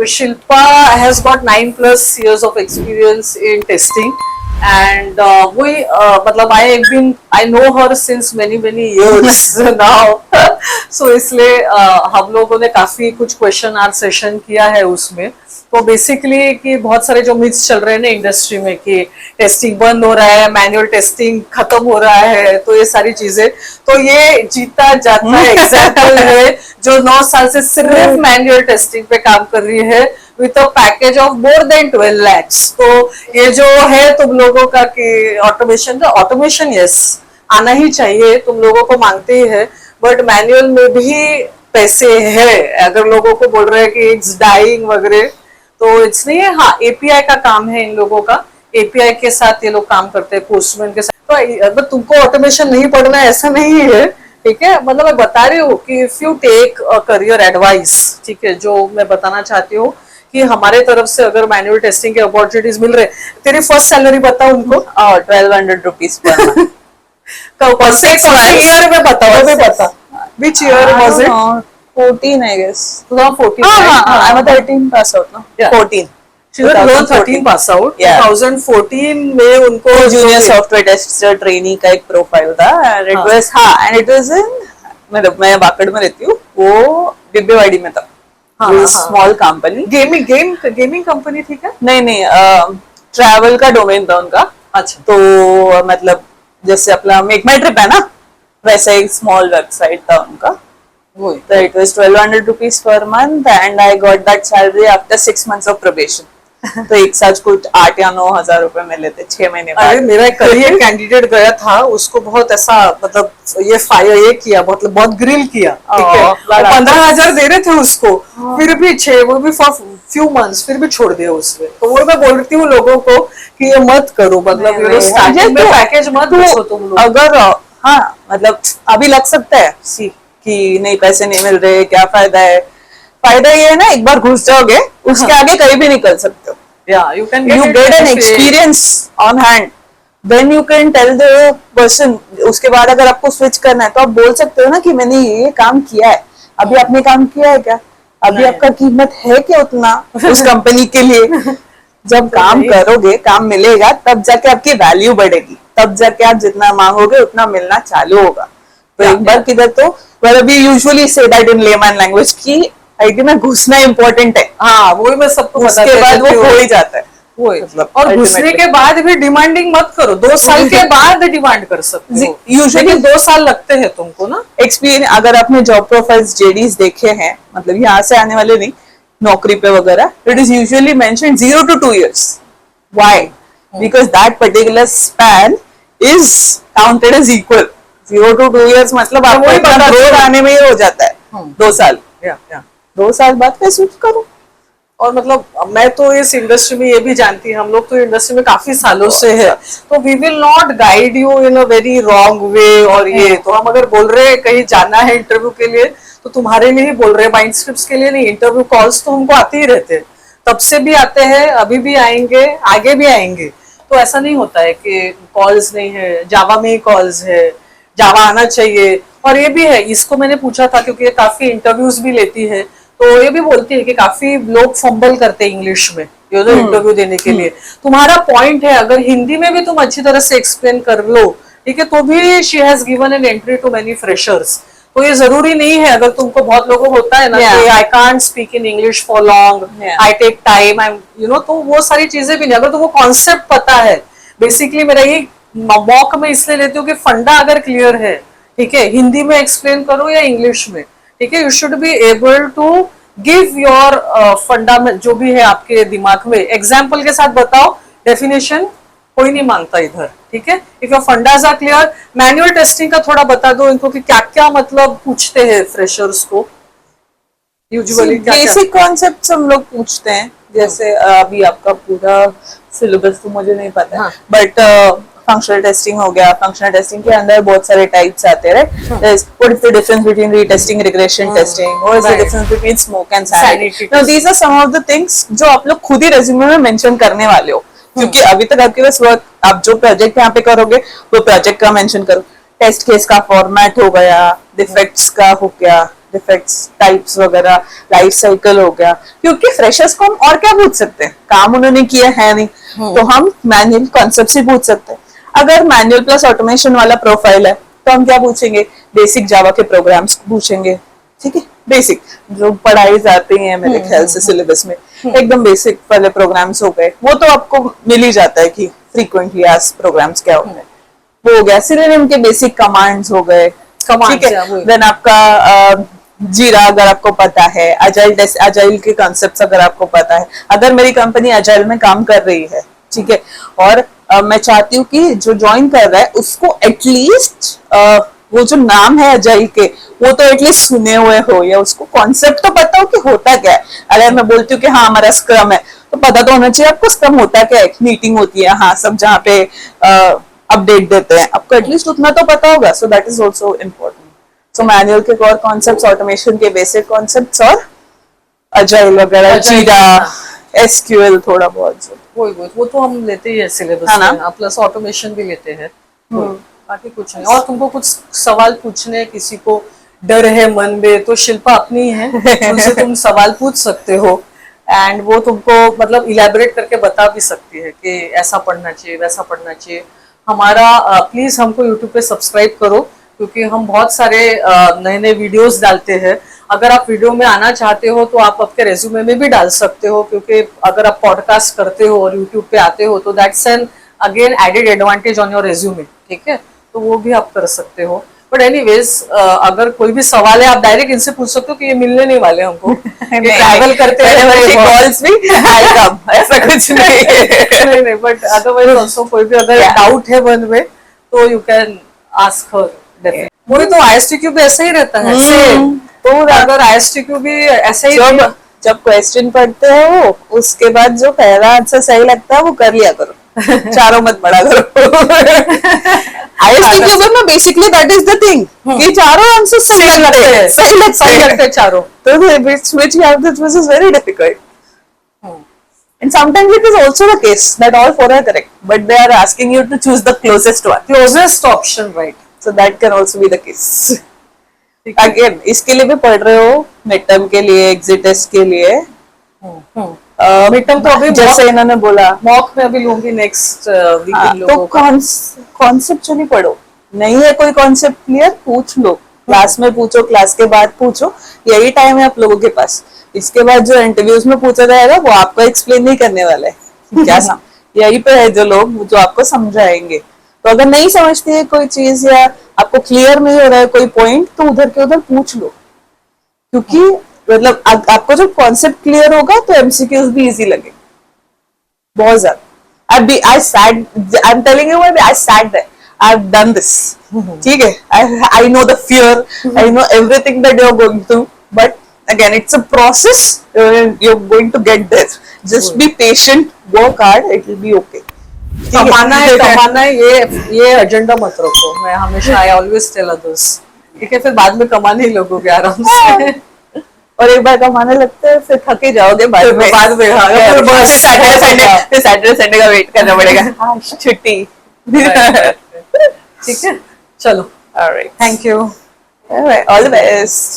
Shilpa has got 9+ years of experience in testing, and we मतलब I know her since many years now. So इसलिए हम लोगों ने काफी कुछ क्वेश्चन आर सेशन किया है उसमें. तो बेसिकली कि बहुत सारे जो मिथ्स चल रहे हैं ना इंडस्ट्री में कि टेस्टिंग बंद हो रहा है, मैनुअल टेस्टिंग खत्म हो रहा है, तो ये सारी चीजें, तो ये जीता जाता एग्जाम्पल है जो 9 साल से सिर्फ मैनुअल टेस्टिंग पे काम कर रही है with a package of more than 12 lakhs. तो ये जो है तुम लोगों का कि ऑटोमेशन यस आना ही चाहिए, तुम लोगों को मांगते ही है, बट मैनुअल में भी पैसे है. अगर लोगों को बोल रहे हैं कि इट्स डाइंग वगैरह, तो इट्स नहीं है. हाँ, एपीआई का काम है इन लोगों का, एपीआई के साथ ये लोग काम करते हैं, पोस्टमैन के साथ. तो तुमको ऑटोमेशन नहीं पढ़ना है ऐसा नहीं है, ठीक है. मतलब मैं बता रही हूँ कि if you take career advice, ठीक है, जो मैं बताना चाहती हूँ कि हमारे तरफ से अगर मैनुअल टेस्टिंग के अपॉर्चुनिटीज मिल रहे. तेरी फर्स्ट सैलरी बता उनको. 1200 रुपीज पर मंथ. कौन से ईयर में बताओ, मैं बता which year was it. 14 I guess. 2014. I'm a 13 pass out now. Yeah. 14. She was 2013 pass out. Yeah. 2014 में उनको जूनियर सॉफ्टवेयर टेस्टर ट्रेनी का एक प्रोफाइल था, and it was and it was in, मतलब मैं बाकड़ में रहती हूँ, वो डिब्बेवाड़ी में था. स्मॉल कंपनी, गेमिंग कंपनी थी क्या? नहीं, ट्रैवल का डोमेन था उनका. अच्छा. तो मतलब जैसे अपना मेक माई ट्रिप है ना, वैसा एक स्मॉल वेबसाइट था उनका. So it was 1200 rupees per month, and I got that salary after 6 months of probation. तो एक साथ कुछ 8 या 9 हजार रुपए मिले थे 6 महीने बाद. अरे मेरा करियर कैंडिडेट गया था, उसको बहुत ऐसा मतलब ये किया, मतलब बहुत ग्रिल किया, ठीक है. 15,000 दे रहे थे उसको, फिर भी 6, वो भी फॉर फ्यू मंथ्स, फिर भी छोड़ दिया उसने. तो वो मैं बोलती हूँ लोगों को कि ये मत करो, मतलब स्टार्टिंग में पैकेज मत दो तुम लोग. अगर हाँ मतलब अभी लग सकता है कि नहीं पैसे नहीं मिल रहे, क्या फायदा है. फायदा ये है ना, एक बार घुस जाओगे उसके आगे कहीं भी निकल सकते हो. You get an experience on hand, then you can tell the person. उसके बाद अगर आपको स्विच करना है तो आप बोल सकते हो ना कि मैंने ये काम किया है, अभी आपने काम किया है क्या, अभी आपका कीमत है क्या उतना उस कंपनी के लिए. जब काम करोगे, काम मिलेगा, तब जाके आपकी वैल्यू बढ़ेगी, तब जाके आप जितना मांगोगे उतना मिलना चालू होगा. तो एक बार किधर तो we usually say that in layman language की आईटी में घुसना इम्पोर्टेंट है. हाँ, वो मैं सबको उसके बाद वो हो ही जाता है. मतलब और घुसने के बाद भी डिमांडिंग मत करो. 2 साल के बाद डिमांड कर सकते हो. यूजुअली 2 साल लगते हैं तुमको ना एक्सपीरियंस. अगर आपने जॉब प्रोफाइल्स जेडीज देखे हैं, मतलब यहाँ से आने वाले नहीं, नौकरी पे वगैरह, it is usually mention 0 to 2 years. Why? Because that particular span is counted as equal. 0 to 2 years मतलब आपको ग्रोथ आने में ही हो जाता है 2 साल. 2 साल बाद फिर स्विच करो. और मतलब मैं तो इस इंडस्ट्री में ये भी जानती हूँ, हम लोग तो इंडस्ट्री में काफी सालों से है, तो we will not guide you in a very wrong way. और ये तो हम अगर बोल रहे हैं कहीं जाना है इंटरव्यू के लिए, तो तुम्हारे लिए ही बोल रहे हैं, माइंड स्क्रिप्ट्स के लिए नहीं. इंटरव्यू कॉल्स तो हमको आते ही रहते, तब से भी आते हैं, अभी भी आएंगे, आगे भी आएंगे. तो ऐसा नहीं होता है कि कॉल्स नहीं है. जावा में ही कॉल्स है, जावा आना चाहिए. और ये भी है, इसको मैंने पूछा था क्योंकि ये काफी इंटरव्यूज भी लेती है, तो ये भी बोलती है कि काफी लोग फंबल करते हैं इंग्लिश में इंटरव्यू देने के लिए. तुम्हारा पॉइंट है, अगर हिंदी में भी तुम अच्छी तरह से एक्सप्लेन कर लो, ठीक है, तो भी she has given an entry to many freshers. तो ये जरूरी नहीं है. अगर तुमको बहुत लोगों को होता है ना कि I can't speak in English for long, I take time, I तो वो सारी चीजें भी नहीं. अगर तुमको कॉन्सेप्ट पता है, बेसिकली मेरा ये मॉक में इसलिए लेती हूँ कि फंडा अगर क्लियर है, ठीक है, हिंदी में एक्सप्लेन करो या इंग्लिश में, ठीक है, you should be able to give your fundament जो भी है आपके दिमाग में. एग्जाम्पल के साथ बताओ. डेफिनेशन कोई नहीं मांगता इधर, ठीक है. If your fundas are clear. Manual testing का थोड़ा बता दो इनको कि क्या क्या मतलब पूछते हैं फ्रेशर्स को. यूजुअली बेसिक कॉन्सेप्ट्स हम लोग पूछते हैं. जैसे अभी आपका पूरा सिलेबस तो मुझे नहीं पता है, बट फंक्शनल टेस्टिंग हो गया. फंक्शनल टेस्टिंग के अंदर बहुत सारे टाइप्स आते हैं, right. What is the difference between retesting, regression testing, what is the difference between smoke and sanity. Now these are some of the things जो आप लोग खुद ही रेज्यूमे में मेंशन करने वाले हो, क्योंकि अभी तक आपके पास वर्क, आप जो प्रोजेक्ट यहाँ पे करोगे वो प्रोजेक्ट का मेंशन करो. टेस्ट केस का फॉर्मेट हो गया, डिफेक्ट्स का हो गया, डिफेक्ट्स टाइप्स वगैरह, लाइफ साइकिल हो गया, क्योंकि फ्रेशर्स को हम और क्या पूछ सकते हैं, काम उन्होंने किया है नहीं, तो हम मैनुअल कॉन्सेप्ट ही पूछ सकते हैं। अगर मैनुअल प्लस ऑटोमेशन वाला प्रोफाइल है तो हम क्या पूछेंगे, बेसिक जावा के प्रोग्राम्स पूछेंगे, ठीक है, बेसिक जो पढ़ाई जाती हैं मेरे ख्याल से सिलेबस में, एकदम बेसिक वाले प्रोग्राम्स हो गए, वो तो आपको मिल ही जाता है कि फ्रीक्वेंटली आस्क्ड प्रोग्राम्स क्या होते हैं, वो हो गया। सिनोनिम के बेसिक कमांड्स हो गए, ठीक है। देन आपका जीरा अगर आपको पता है, अजाइल के कॉन्सेप्ट्स अगर आपको पता है, अगर मेरी कंपनी अजाइल में काम कर रही है, ठीक है, और मैं चाहती हूँ कि जो ज्वाइन कर रहा है उसको एटलीस्ट वो जो नाम है अजाइल के वो तो एटलीस्ट सुने हुए हो, या उसको कॉन्सेप्ट तो पता हो कि होता क्या है। अगर मैं बोलती हूँ कि हाँ हमारा स्क्रम है, तो पता तो होना चाहिए आपको स्क्रम होता क्या है, मीटिंग होती है, हाँ सब जहाँ पे अपडेट देते हैं, आपको एटलीस्ट उतना तो पता होगा। So that is also important. So manual के कोर कॉन्सेप्ट्स, ऑटोमेशन के बेसिक कॉन्सेप्ट्स, और अजाइल वगैरह, जीरा, एसक्यूएल थोड़ा बहुत जो वो तो हम लेते ही है सिलेबस में, प्लस ऑटोमेशन भी लेते हैं, बाकी कुछ नहीं। और तुमको कुछ सवाल पूछने, किसी को डर है मन में, तो शिल्पा अपनी है, उनसे तुम सवाल पूछ सकते हो, एंड वो तुमको मतलब इलेबोरेट करके बता भी सकती है कि ऐसा पढ़ना चाहिए, वैसा पढ़ना चाहिए। हमारा प्लीज हमको यूट्यूब पे सब्सक्राइब करो, क्योंकि हम बहुत सारे नए नए वीडियोस डालते हैं। अगर आप वीडियो में आना चाहते हो तो आप आपके रेज्यूमे में भी डाल सकते हो, क्योंकि अगर आप पॉडकास्ट करते हो और यूट्यूब पे आते हो तो that's an again added advantage on your resume, ठीक है, तो वो भी आप कर सकते हो। बट एनीवेज अगर कोई भी सवाल है आप डायरेक्ट इनसे पूछ सकते हो, कि ये मिलने नहीं वाले हमको, ट्रैवल करते हैं कॉल्स भी ऐसा कुछ नहीं नहीं, बट अदरवाइज ऑल्सो कोई भी अगर डाउट है मन में तो you can ask her definitely. वही तो ISTQ भी ऐसा ही रहता है, सेम। तो अगर ISTQ भी ऐसा ही जब क्वेश्चन पढ़ते हो उसके बाद जो पहला आंसर सही लगता है वो कर लिया करो, चारों मत पढ़ा करो। ISTQ में basically that is the thing कि चारों आंसर सही लगते हैं चारों, तो which you have this is very difficult. And sometimes it is also the case that all four are correct, but they are asking you to choose the closest one, closest option, right? So that can also be the case. Again, इसके लिए भी पढ़ रहे हो, mid term के लिए, exit test के लिए। मिड टर्म तो अभी जैसे इन्होंने बोला मॉक में अभी लूंगी नेक्स्ट वीक। तो कॉन्सेप्चुअली पढ़ो, नहीं है कोई कॉन्सेप्ट क्लियर, पूछ लो, क्लास में पूछो, क्लास के बाद पूछो, यही टाइम है आप लोगों के पास। इसके बाद जो इंटरव्यूज में पूछा जाएगा वो आपको एक्सप्लेन नहीं करने वाला है क्या यही पे है जो लोग जो आपको समझाएंगे। तो अगर नहीं समझती है कोई चीज या आपको क्लियर नहीं हो रहा है कोई पॉइंट, तो उधर के उधर पूछ लो, क्योंकि मतलब आपको जब कॉन्सेप्ट क्लियर होगा तो MCQs भी इजी लगे बहुत ज्यादा। I'm telling you, I sat there, I've done this, ठीक है, I know the fear, I know everything that you're going through, but again it's a process, you're going to get there, just be patient, work hard, it will be okay. कमाना है, ये agenda मत रखो। मैं हमेशा I always tell others, ठीक है, फिर बाद में कमाने ही लोगोगे आराम से। और एक बार कमाने लगते हैं फिर थके जाओगे बाद में सैटरडे संडे का वेट करना पड़ेगा, छुट्टी। ठीक है, चलो, alright, thank you, all the best.